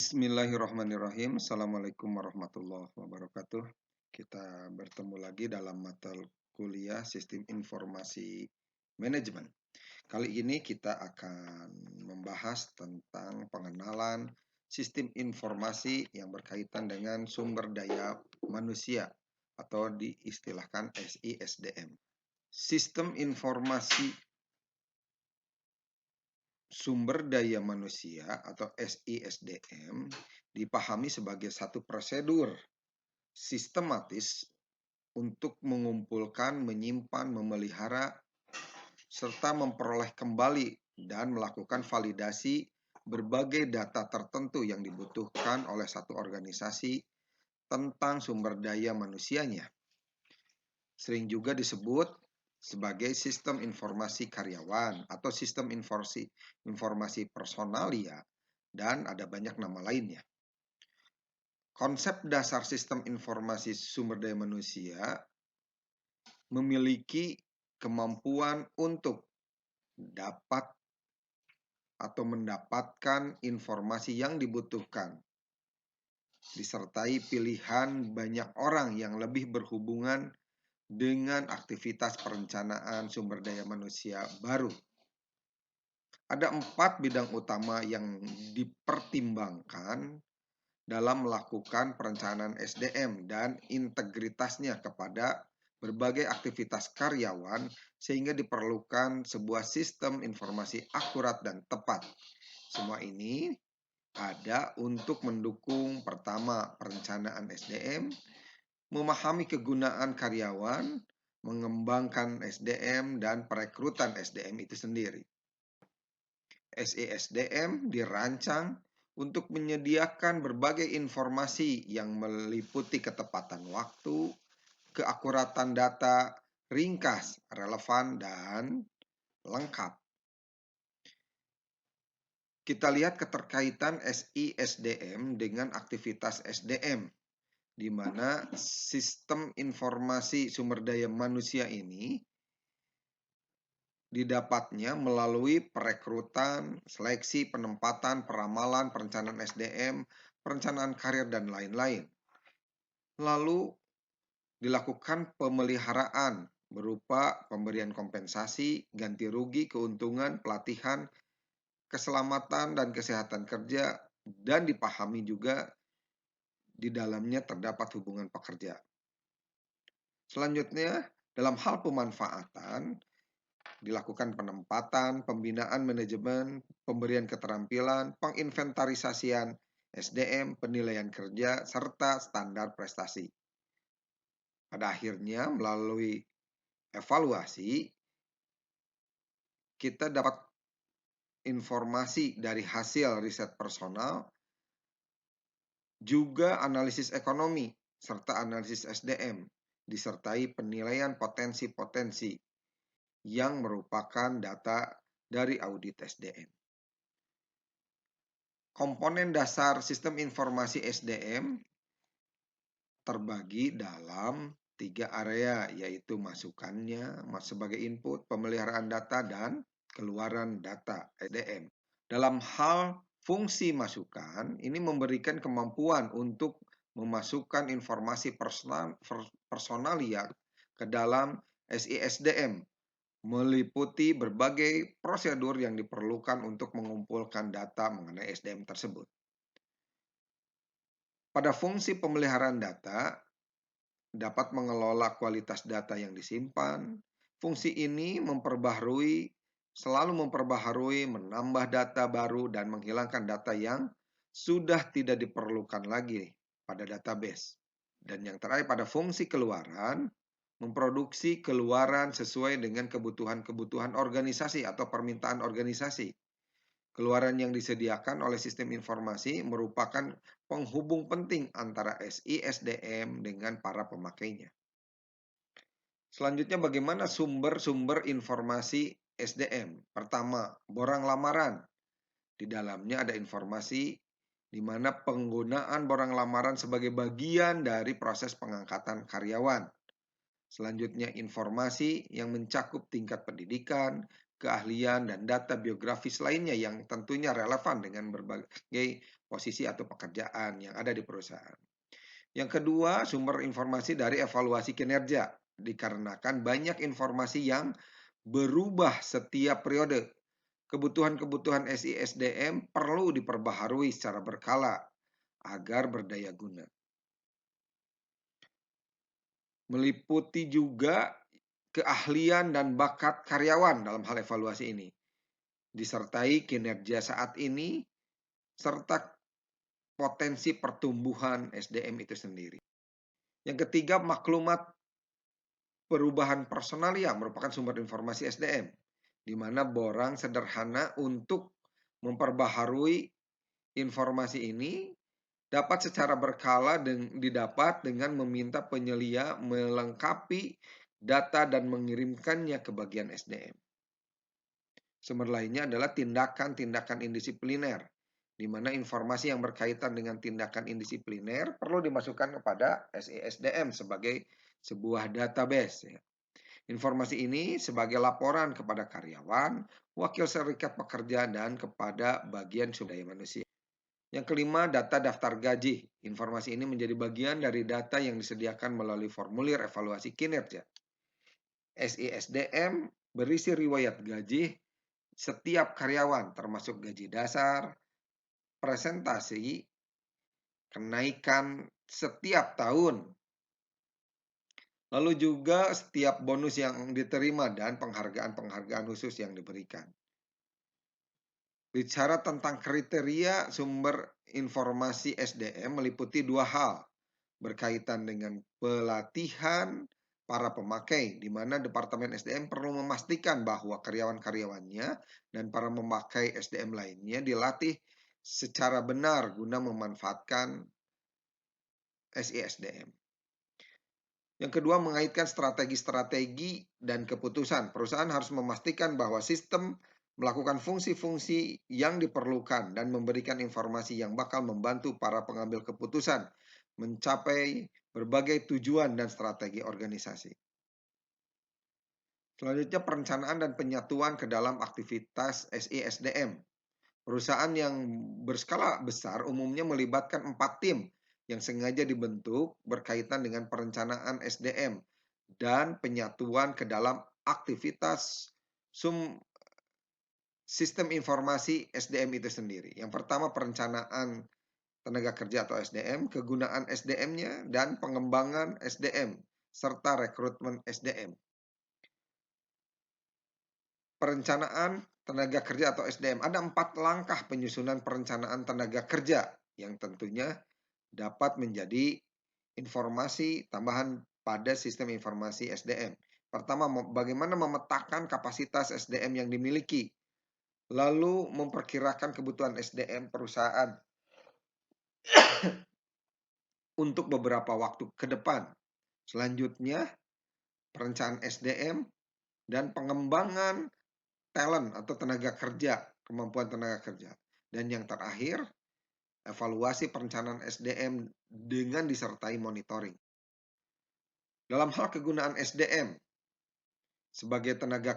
Bismillahirrahmanirrahim. Assalamualaikum warahmatullahi wabarakatuh. Kita bertemu lagi dalam mata kuliah Sistem Informasi Manajemen. Kali ini kita akan membahas tentang pengenalan sistem informasi yang berkaitan dengan sumber daya manusia atau diistilahkan SISDM. Sistem informasi sumber daya manusia atau SISDM dipahami sebagai satu prosedur sistematis untuk mengumpulkan, menyimpan, memelihara, serta memperoleh kembali dan melakukan validasi berbagai data tertentu yang dibutuhkan oleh satu organisasi tentang sumber daya manusianya. Sering juga disebut sebagai sistem informasi karyawan atau sistem informasi personalia, dan ada banyak nama lainnya. Konsep dasar sistem informasi sumber daya manusia memiliki kemampuan untuk dapat atau mendapatkan informasi yang dibutuhkan, disertai pilihan banyak orang yang lebih berhubungan dengan aktivitas perencanaan sumber daya manusia baru. Ada 4 bidang utama yang dipertimbangkan dalam melakukan perencanaan SDM dan integritasnya kepada berbagai aktivitas karyawan, sehingga diperlukan sebuah sistem informasi akurat dan tepat. Semua ini ada untuk mendukung pertama, perencanaan SDM, memahami kegunaan karyawan, mengembangkan SDM, dan perekrutan SDM itu sendiri. SISDM dirancang untuk menyediakan berbagai informasi yang meliputi ketepatan waktu, keakuratan data, ringkas, relevan, dan lengkap. Kita lihat keterkaitan SISDM dengan aktivitas SDM, di mana sistem informasi sumber daya manusia ini didapatnya melalui perekrutan, seleksi, penempatan, peramalan, perencanaan SDM, perencanaan karir, dan lain-lain. Lalu dilakukan pemeliharaan berupa pemberian kompensasi, ganti rugi, keuntungan, pelatihan, keselamatan, dan kesehatan kerja, dan dipahami juga di dalamnya terdapat hubungan pekerja. Selanjutnya, dalam hal pemanfaatan, dilakukan penempatan, pembinaan manajemen, pemberian keterampilan, penginventarisasian SDM, penilaian kerja, serta standar prestasi. Pada akhirnya, melalui evaluasi, kita dapat informasi dari hasil riset personal, juga analisis ekonomi, serta analisis SDM, disertai penilaian potensi-potensi yang merupakan data dari audit SDM. Komponen dasar sistem informasi SDM terbagi dalam 3 area, yaitu masukannya sebagai input, pemeliharaan data, dan keluaran data SDM. Dalam hal fungsi masukan, ini memberikan kemampuan untuk memasukkan informasi personalia ke dalam SISDM, meliputi berbagai prosedur yang diperlukan untuk mengumpulkan data mengenai SDM tersebut. Pada fungsi pemeliharaan data, dapat mengelola kualitas data yang disimpan. Fungsi ini selalu memperbaharui, menambah data baru, dan menghilangkan data yang sudah tidak diperlukan lagi pada database. Dan yang terakhir, pada fungsi keluaran, memproduksi keluaran sesuai dengan kebutuhan organisasi atau permintaan organisasi. Keluaran yang disediakan oleh sistem informasi merupakan penghubung penting antara SISDM dengan para pemakainya. Selanjutnya, bagaimana sumber-sumber informasi SDM? Pertama, borang lamaran. Di dalamnya ada informasi di mana penggunaan borang lamaran sebagai bagian dari proses pengangkatan karyawan. Selanjutnya, informasi yang mencakup tingkat pendidikan, keahlian, dan data biografis lainnya yang tentunya relevan dengan berbagai posisi atau pekerjaan yang ada di perusahaan. Yang kedua, sumber informasi dari evaluasi kinerja, dikarenakan banyak informasi yang berubah setiap periode. Kebutuhan-kebutuhan SISDM perlu diperbaharui secara berkala agar berdaya guna. Meliputi juga keahlian dan bakat karyawan dalam hal evaluasi ini, disertai kinerja saat ini, serta potensi pertumbuhan SDM itu sendiri. Yang ketiga, maklumat perubahan personalia merupakan sumber informasi SDM, di mana borang sederhana untuk memperbaharui informasi ini dapat secara berkala dan didapat dengan meminta penyelia melengkapi data dan mengirimkannya ke bagian SDM. Sumber lainnya adalah tindakan-tindakan indisipliner, di mana informasi yang berkaitan dengan tindakan indisipliner perlu dimasukkan kepada SISDM sebagai sebuah database. Informasi ini sebagai laporan kepada karyawan, wakil serikat pekerja, dan kepada bagian sumber daya manusia. Yang kelima, data daftar gaji. Informasi ini menjadi bagian dari data yang disediakan melalui formulir evaluasi kinerja. SISDM berisi riwayat gaji setiap karyawan, termasuk gaji dasar, presentasi, kenaikan setiap tahun, lalu juga setiap bonus yang diterima dan penghargaan-penghargaan khusus yang diberikan. Bicara tentang kriteria sumber informasi SDM meliputi dua hal, berkaitan dengan pelatihan para pemakai, di mana Departemen SDM perlu memastikan bahwa karyawan-karyawannya dan para pemakai SDM lainnya dilatih secara benar guna memanfaatkan SISDM. Yang kedua, mengaitkan strategi-strategi dan keputusan. Perusahaan harus memastikan bahwa sistem melakukan fungsi-fungsi yang diperlukan dan memberikan informasi yang bakal membantu para pengambil keputusan mencapai berbagai tujuan dan strategi organisasi. Selanjutnya, perencanaan dan penyatuan ke dalam aktivitas SISDM. Perusahaan yang berskala besar umumnya melibatkan 4 tim yang sengaja dibentuk berkaitan dengan perencanaan SDM dan penyatuan ke dalam aktivitas sistem informasi SDM itu sendiri. Yang pertama, perencanaan tenaga kerja atau SDM, kegunaan SDM-nya, dan pengembangan SDM, serta rekrutmen SDM. Perencanaan tenaga kerja atau SDM. Ada 4 langkah penyusunan perencanaan tenaga kerja yang tentunya dapat menjadi informasi tambahan pada sistem informasi SDM. Pertama, bagaimana memetakan kapasitas SDM yang dimiliki, lalu memperkirakan kebutuhan SDM perusahaan untuk beberapa waktu ke depan. Selanjutnya, perencanaan SDM dan pengembangan talent atau tenaga kerja, kemampuan tenaga kerja. Dan yang terakhir, evaluasi perencanaan SDM dengan disertai monitoring. Dalam hal kegunaan SDM sebagai tenaga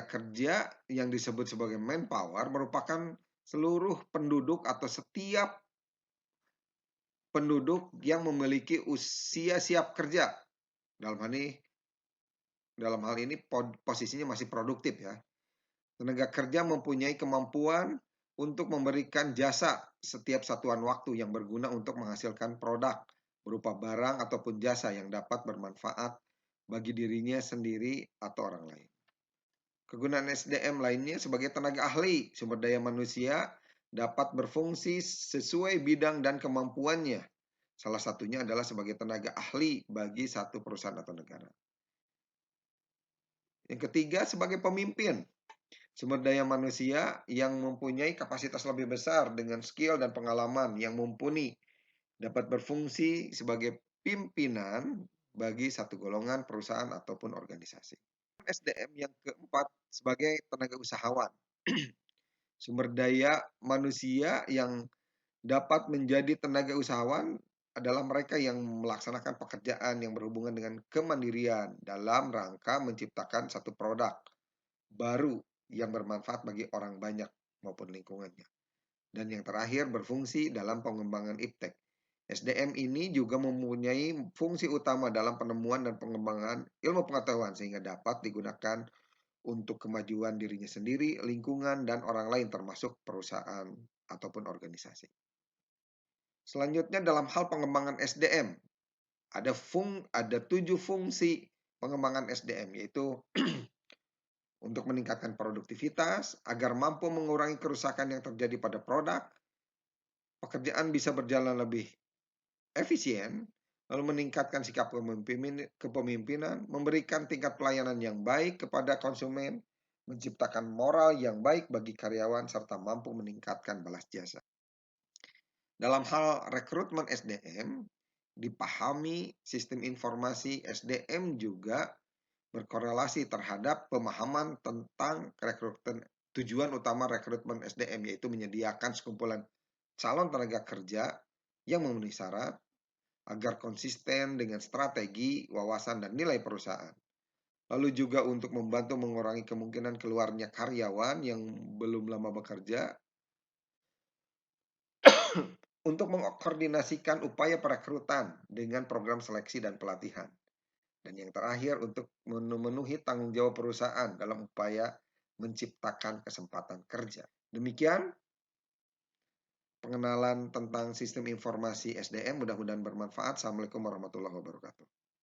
kerja yang disebut sebagai manpower merupakan seluruh penduduk atau setiap penduduk yang memiliki usia siap kerja. Dalam hal ini posisinya masih produktif ya. Tenaga kerja mempunyai kemampuan untuk memberikan jasa setiap satuan waktu yang berguna untuk menghasilkan produk berupa barang ataupun jasa yang dapat bermanfaat bagi dirinya sendiri atau orang lain. Kegunaan SDM lainnya sebagai tenaga ahli sumber daya manusia dapat berfungsi sesuai bidang dan kemampuannya. Salah satunya adalah sebagai tenaga ahli bagi satu perusahaan atau negara. Yang ketiga, sebagai pemimpin. Sumber daya manusia yang mempunyai kapasitas lebih besar dengan skill dan pengalaman yang mumpuni dapat berfungsi sebagai pimpinan bagi satu golongan perusahaan ataupun organisasi. SDM yang keempat sebagai tenaga usahawan. Sumber daya manusia yang dapat menjadi tenaga usahawan adalah mereka yang melaksanakan pekerjaan yang berhubungan dengan kemandirian dalam rangka menciptakan satu produk baru yang bermanfaat bagi orang banyak maupun lingkungannya. Dan yang terakhir, berfungsi dalam pengembangan iptek. SDM ini juga mempunyai fungsi utama dalam penemuan dan pengembangan ilmu pengetahuan sehingga dapat digunakan untuk kemajuan dirinya sendiri, lingkungan, dan orang lain termasuk perusahaan ataupun organisasi. Selanjutnya dalam hal pengembangan SDM, ada 7 fungsi pengembangan SDM, yaitu untuk meningkatkan produktivitas, agar mampu mengurangi kerusakan yang terjadi pada produk, pekerjaan bisa berjalan lebih efisien, lalu meningkatkan sikap kepemimpinan, memberikan tingkat pelayanan yang baik kepada konsumen, menciptakan moral yang baik bagi karyawan, serta mampu meningkatkan balas jasa. Dalam hal rekrutmen SDM, dipahami sistem informasi SDM juga berkorelasi terhadap pemahaman tentang tujuan utama rekrutmen SDM, yaitu menyediakan sekumpulan calon tenaga kerja yang memenuhi syarat agar konsisten dengan strategi, wawasan, dan nilai perusahaan. Lalu juga untuk membantu mengurangi kemungkinan keluarnya karyawan yang belum lama bekerja untuk mengkoordinasikan upaya perekrutan dengan program seleksi dan pelatihan. Dan yang terakhir, untuk memenuhi tanggung jawab perusahaan dalam upaya menciptakan kesempatan kerja. Demikian pengenalan tentang sistem informasi SDM, mudah-mudahan bermanfaat. Assalamualaikum warahmatullahi wabarakatuh.